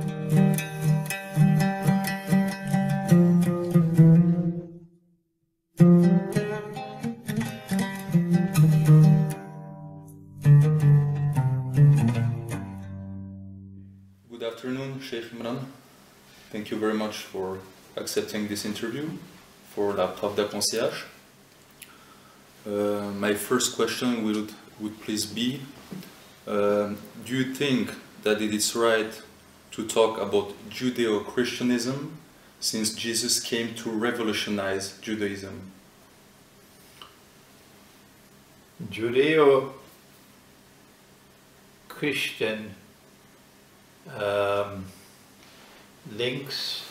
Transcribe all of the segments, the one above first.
Good afternoon, Sheikh Imran. Thank you very much for accepting this interview for La Pravda Concierge. My first question would please be, do you think that it is right to talk about Judeo-Christianism since Jesus came to revolutionize Judaism? Judeo-Christian links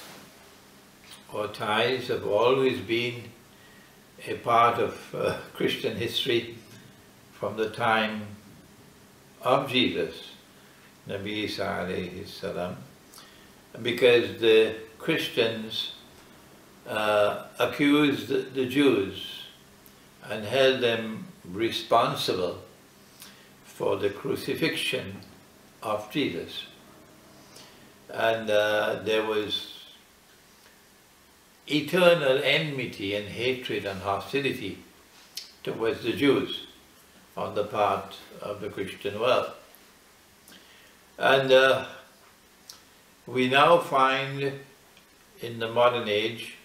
or ties have always been a part of Christian history from the time of Jesus, Nabi Isa alayhi salam, because the Christians accused the Jews and held them responsible for the crucifixion of Jesus. And there was eternal enmity and hatred and hostility towards the Jews on the part of the Christian world. And we now find in the modern age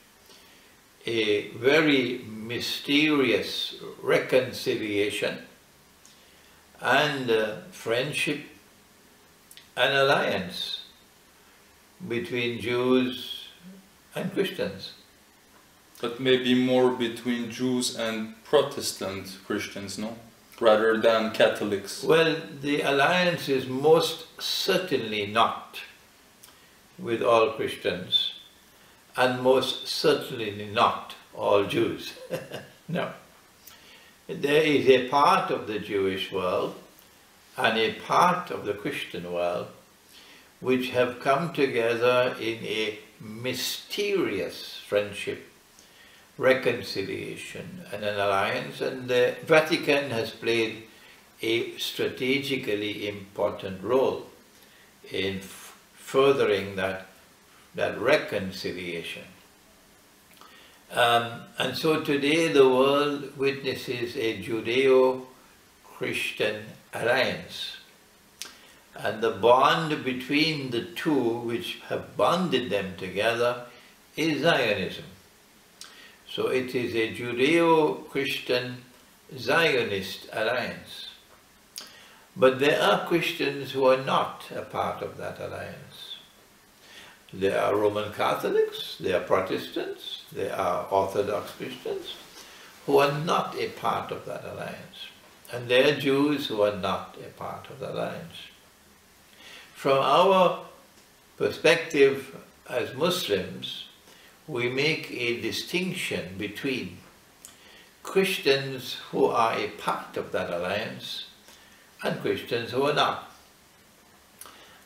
a very mysterious reconciliation and friendship and alliance between Jews and Christians. But maybe more between Jews and Protestant Christians, no? Rather than Catholics. Well, the alliance is most certainly not with all Christians, and most certainly not all Jews. No. There is a part of the Jewish world and a part of the Christian world which have come together in a mysterious friendship, reconciliation and an alliance, and the Vatican has played a strategically important role in furthering that reconciliation. And so today the world witnesses a Judeo-Christian alliance. And the bond between the two which have bonded them together is Zionism. So it is a Judeo-Christian Zionist alliance. But there are Christians who are not a part of that alliance. There are Roman Catholics, there are Protestants, there are Orthodox Christians who are not a part of that alliance. And there are Jews who are not a part of the alliance. From our perspective as Muslims, we make a distinction between Christians who are a part of that alliance and Christians who are not.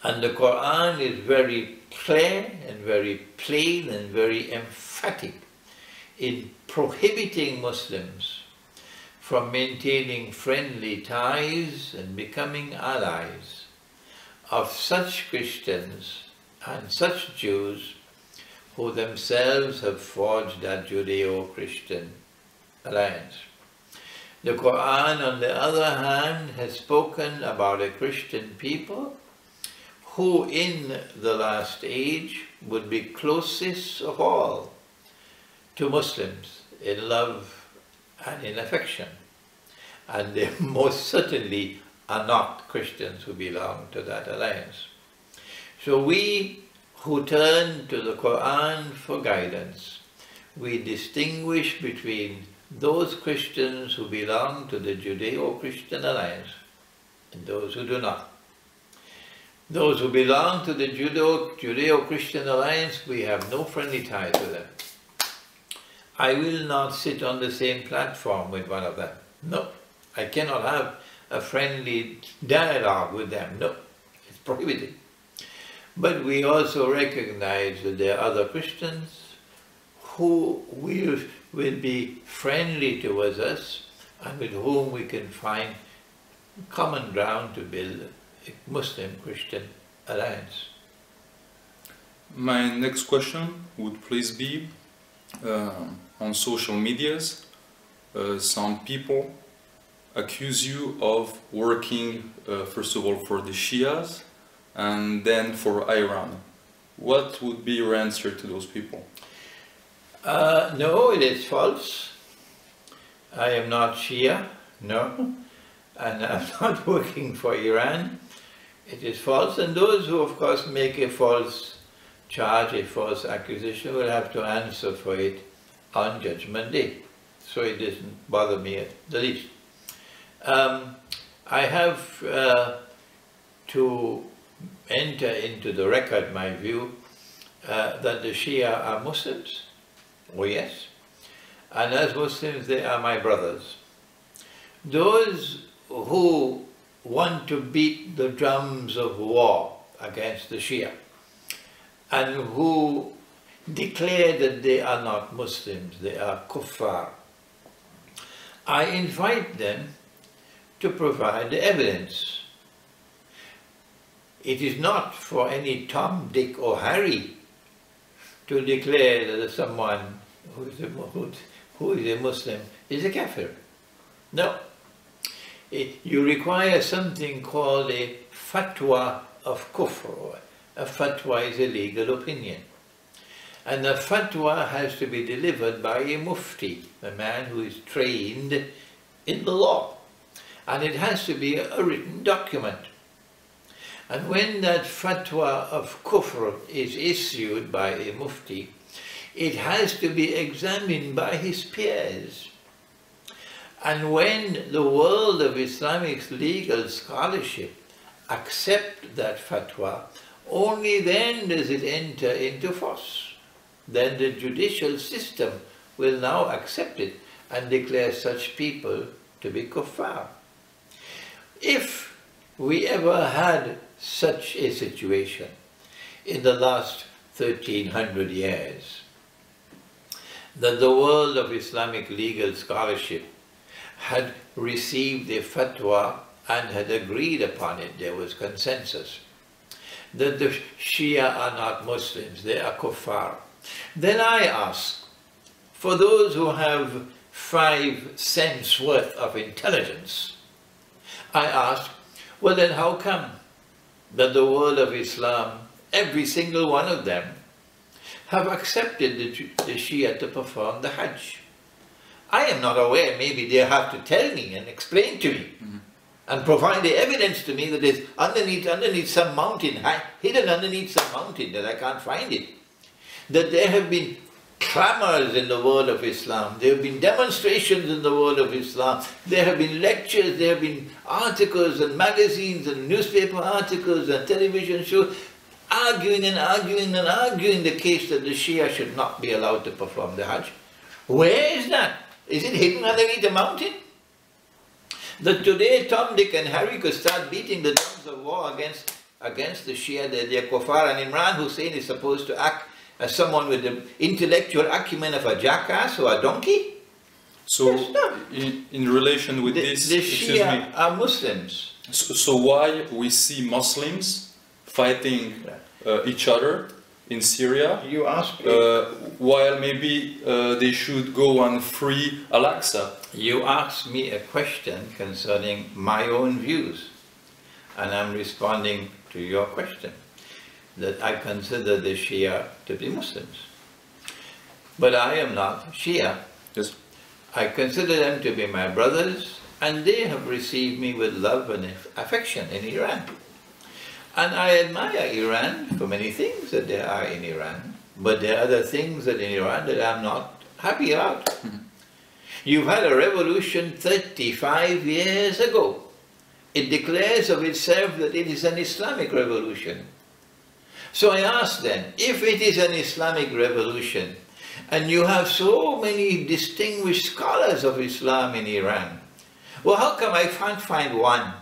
And the Quran is very clear and very plain and very emphatic in prohibiting Muslims from maintaining friendly ties and becoming allies of such Christians and such Jews who themselves have forged that Judeo-Christian alliance. The Quran, on the other hand, has spoken about a Christian people who in the last age would be closest of all to Muslims in love and in affection. And they most certainly are not Christians who belong to that alliance. So we who turn to the Quran for guidance, we distinguish between those Christians who belong to the Judeo-Christian alliance and those who do not. Those who belong to the Judeo-Christian alliance, we have no friendly tie to them. I will not sit on the same platform with one of them. No, I cannot have a friendly dialogue with them. No, it's prohibited. But we also recognize that there are other Christians who will be friendly towards us and with whom we can find common ground to build a Muslim-Christian alliance. My next question would please be on social medias. Some people accuse you of working first of all for the Shias and then for Iran. What would be your answer to those people? No, it is false. I am not Shia, no, and I'm not working for Iran. It is false, and those who of course make a false charge, a false accusation, will have to answer for it on Judgment Day. So it doesn't bother me at the least. I have to enter into the record my view that the Shia are Muslims. Oh yes. And as Muslims they are my brothers. Those who want to beat the drums of war against the Shia and who declare that they are not Muslims, they are kuffar, I invite them to provide the evidence. It is not for any Tom, Dick or Harry to declare that someone who is a Muslim is a kafir. No. You require something called a fatwa of kufr. A fatwa is a legal opinion. And the fatwa has to be delivered by a mufti, a man who is trained in the law. And it has to be a written document. And when that fatwa of kufr is issued by a mufti, it has to be examined by his peers. And when the world of Islamic legal scholarship accept that fatwa, only then does it enter into force. Then the judicial system will now accept it and declare such people to be kuffar. If we ever had such a situation in the last 1300 years, that the world of Islamic legal scholarship had received a fatwa and had agreed upon it, there was consensus, that the Shia are not Muslims, they are kuffar. Then I ask, for those who have 5 cents worth of intelligence, I ask, well then how come that the world of Islam, every single one of them, have accepted the Shia to perform the Hajj? I am not aware, maybe they have to tell me and explain to me and provide the evidence to me that is underneath some mountain, hidden underneath some mountain that I can't find it. That there have been clamors in the world of Islam, there have been demonstrations in the world of Islam, there have been lectures, there have been articles and magazines and newspaper articles and television shows arguing and arguing and arguing the case that the Shia should not be allowed to perform the Hajj. Where is that? Is it hidden underneath a mountain? That today Tom, Dick and Harry could start beating the drums of war against the Shia, they are kuffar, and Imran Hosein is supposed to act as someone with the intellectual acumen of a jackass or a donkey? So, in relation with this, the Shia are Muslims. So why we see Muslims fighting each other in Syria, you ask while maybe they should go and free Al-Aqsa? You asked me a question concerning my own views, and I'm responding to your question, that I consider the Shia to be Muslims. But I am not Shia. Yes. I consider them to be my brothers, and they have received me with love and affection in Iran. And I admire Iran for many things that there are in Iran, but there are other things that in Iran that I'm not happy about. You've had a revolution 35 years ago. It declares of itself that it is an Islamic revolution. So I ask then, if it is an Islamic revolution, and you have so many distinguished scholars of Islam in Iran, well, how come I can't find one?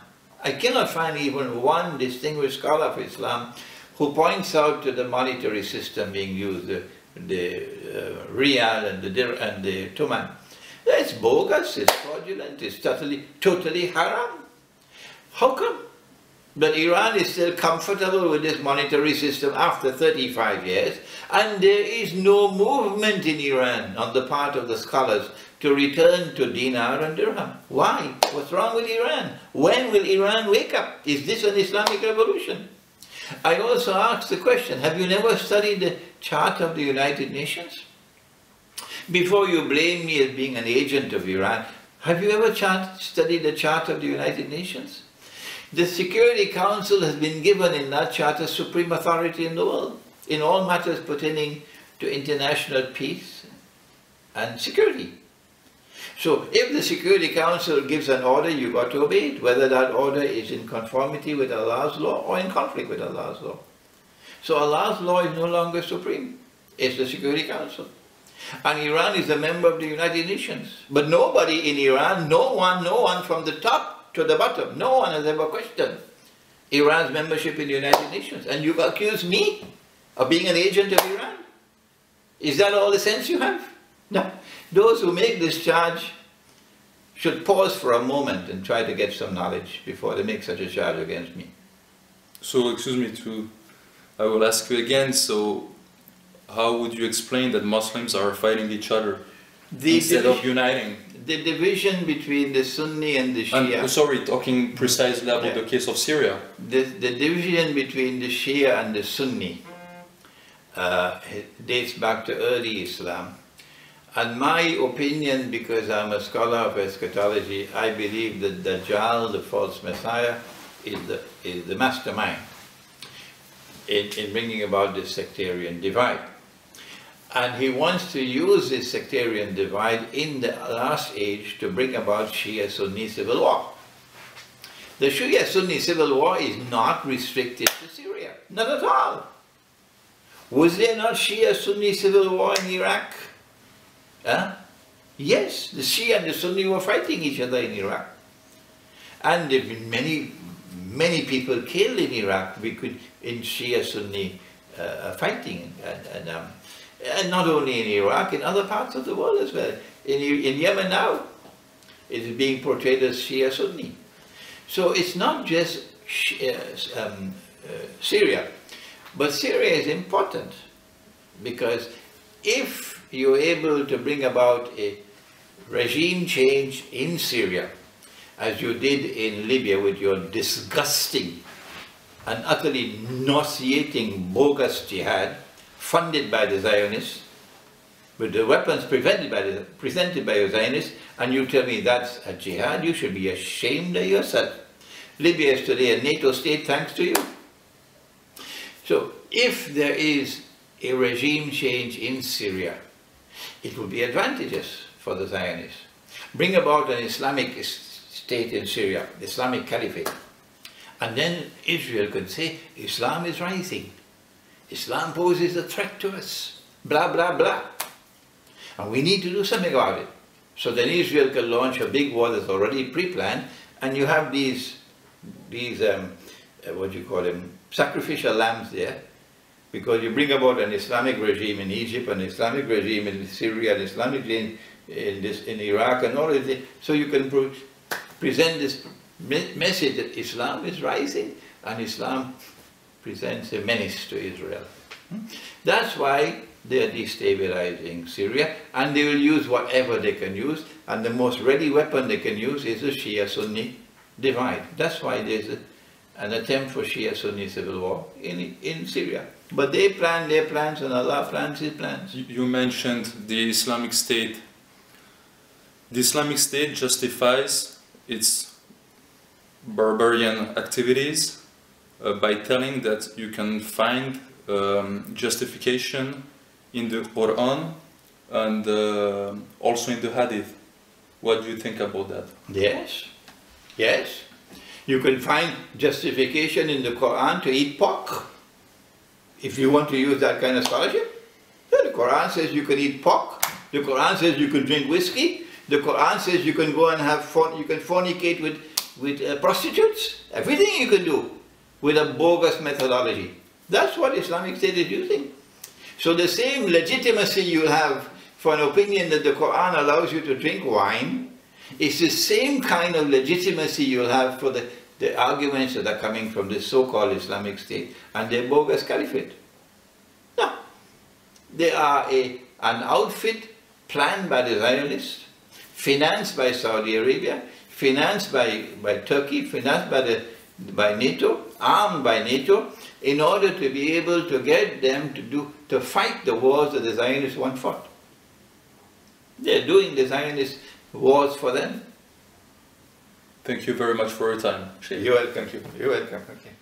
I cannot find even one distinguished scholar of Islam who points out to the monetary system being used, the riyal and the tuman. It's bogus, it's fraudulent, it's totally haram. How come? But Iran is still comfortable with this monetary system after 35 years, and there is no movement in Iran on the part of the scholars to return to dinar and dirham. Why? What's wrong with Iran? When will Iran wake up? Is this an Islamic revolution? I also asked the question, have you never studied the chart of the United Nations? Before you blame me as being an agent of Iran, have you ever studied the chart of the United Nations? The Security Council has been given in that charter supreme authority in the world, in all matters pertaining to international peace and security. So if the Security Council gives an order, you've got to obey it, whether that order is in conformity with Allah's law or in conflict with Allah's law. So Allah's law is no longer supreme, it's the Security Council. And Iran is a member of the United Nations. But nobody in Iran, no one from the top to the bottom, no one has ever questioned Iran's membership in the United Nations. And you accuse me of being an agent of Iran? Is that all the sense you have? No. Those who make this charge should pause for a moment and try to get some knowledge before they make such a charge against me. So, excuse me, I will ask you again, so how would you explain that Muslims are fighting each other instead of uniting? The division between the Sunni and the Shia. I'm sorry, talking precisely about the case of Syria. The division between the Shia and the Sunni dates back to early Islam. And my opinion, because I'm a scholar of eschatology, I believe that Dajjal, the false Messiah, is the mastermind in bringing about this sectarian divide. And he wants to use this sectarian divide in the last age to bring about Shia-Sunni civil war. The Shia-Sunni civil war is not restricted to Syria, not at all. Was there not Shia-Sunni civil war in Iraq? Yes, the Shia and the Sunni were fighting each other in Iraq. And there have been many people killed in Iraq in Shia-Sunni fighting. And not only in Iraq, in other parts of the world as well. In Yemen now, it is being portrayed as Shia-Sunni. So it's not just Syria, but Syria is important because if you're able to bring about a regime change in Syria, as you did in Libya with your disgusting and utterly nauseating bogus jihad, funded by the Zionists, with the weapons presented by the Zionists, and you tell me that's a jihad, you should be ashamed of yourself. Libya is today a NATO state thanks to you. So if there is a regime change in Syria, it will be advantageous for the Zionists. Bring about an Islamic state in Syria, Islamic caliphate. And then Israel could say, Islam is rising. Islam poses a threat to us. Blah, blah, blah. And we need to do something about it. So then Israel can launch a big war that's already pre-planned, and you have these what do you call them, sacrificial lambs there, because you bring about an Islamic regime in Egypt, an Islamic regime in Syria, an Islamic regime in Iraq, and all of this. So you can present this message that Islam is rising, and Islam presents a menace to Israel. That's why they are destabilizing Syria, and they will use whatever they can use, and the most ready weapon they can use is the Shia-Sunni divide. That's why there's an attempt for Shia-Sunni civil war in Syria. But they plan their plans and Allah plans His plans. You mentioned the Islamic State. The Islamic State justifies its barbarian activities by telling that you can find justification in the Quran and also in the Hadith. What do you think about that? Yes, yes. You can find justification in the Quran to eat pork. If you want to use that kind of scholarship, the Quran says you can eat pork. The Quran says you can drink whiskey. The Quran says you can go and you can fornicate with prostitutes. Everything you can do with a bogus methodology. That's what Islamic State is using. So the same legitimacy you have for an opinion that the Quran allows you to drink wine is the same kind of legitimacy you'll have for the the arguments that are coming from this so-called Islamic State and their bogus caliphate. No. They are an outfit planned by the Zionists, financed by Saudi Arabia, financed by Turkey, financed by NATO, armed by NATO, in order to be able to get them to fight the wars that the Zionists want fought. They're doing the Zionist wars for them. Thank you very much for your time. You're welcome. You're welcome. Okay.